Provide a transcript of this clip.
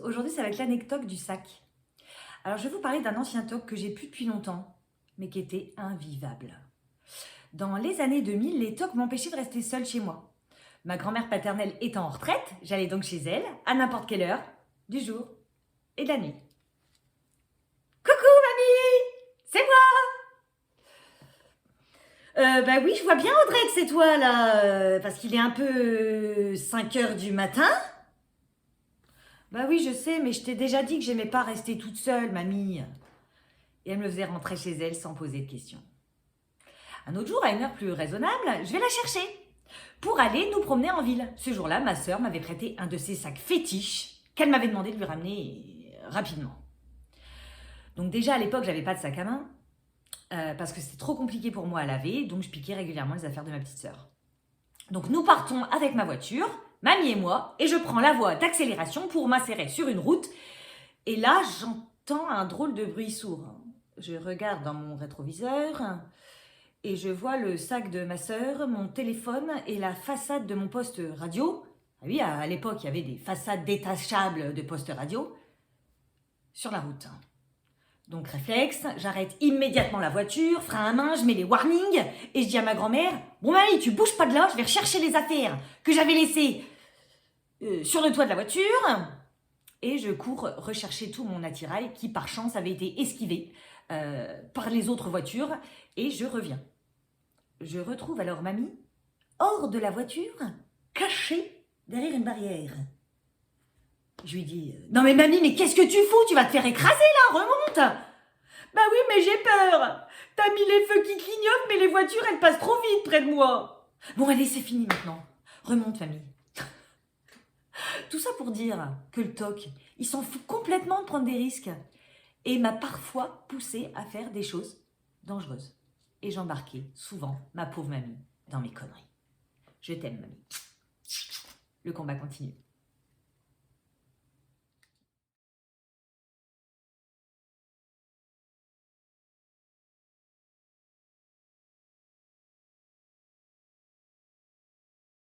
Aujourd'hui ça va être l'anecdote du sac. Alors je vais vous parler d'un ancien toc que j'ai plus depuis longtemps, mais qui était invivable. Dans les années 2000, les tocs m'empêchaient de rester seule chez moi. Ma grand-mère paternelle étant en retraite, j'allais donc chez elle, à n'importe quelle heure, du jour et de la nuit. Coucou mamie, c'est moi. Bah oui, je vois bien Audrey que c'est toi là, parce qu'il est un peu 5 heures du matin. Bah oui, je sais, mais je t'ai déjà dit que j'aimais pas rester toute seule, mamie. Et elle me faisait rentrer chez elle sans poser de questions. Un autre jour, à une heure plus raisonnable, je vais la chercher pour aller nous promener en ville. Ce jour-là, ma sœur m'avait prêté un de ses sacs fétiches qu'elle m'avait demandé de lui ramener rapidement. Donc déjà, à l'époque, j'avais pas de sac à main parce que c'était trop compliqué pour moi à laver, donc je piquais régulièrement les affaires de ma petite sœur. Donc nous partons avec ma voiture, mamie et moi, et je prends la voie d'accélération pour m'insérer sur une route. Et là, j'entends un drôle de bruit sourd. Je regarde dans mon rétroviseur et je vois le sac de ma sœur, mon téléphone et la façade de mon poste radio. Ah oui, à l'époque, il y avait des façades détachables de postes radio sur la route. Donc réflexe, j'arrête immédiatement la voiture, frein à main, je mets les warnings et je dis à ma grand-mère « Bon mamie, tu bouges pas de là, je vais rechercher les affaires que j'avais laissées sur le toit de la voiture. » Et je cours rechercher tout mon attirail qui par chance avait été esquivé par les autres voitures et je reviens. Je retrouve alors mamie hors de la voiture, cachée derrière une barrière. Je lui dis « Non mais mamie, mais qu'est-ce que tu fous? Tu vas te faire écraser là, remonte !» Bah oui, mais j'ai peur. T'as mis les feux qui clignotent, mais les voitures, elles passent trop vite près de moi. Bon, allez, c'est fini maintenant. Remonte, famille. Tout ça pour dire que le TOC, il s'en fout complètement de prendre des risques et m'a parfois poussé à faire des choses dangereuses. Et j'embarquais souvent ma pauvre mamie dans mes conneries. Je t'aime, mamie. Le combat continue.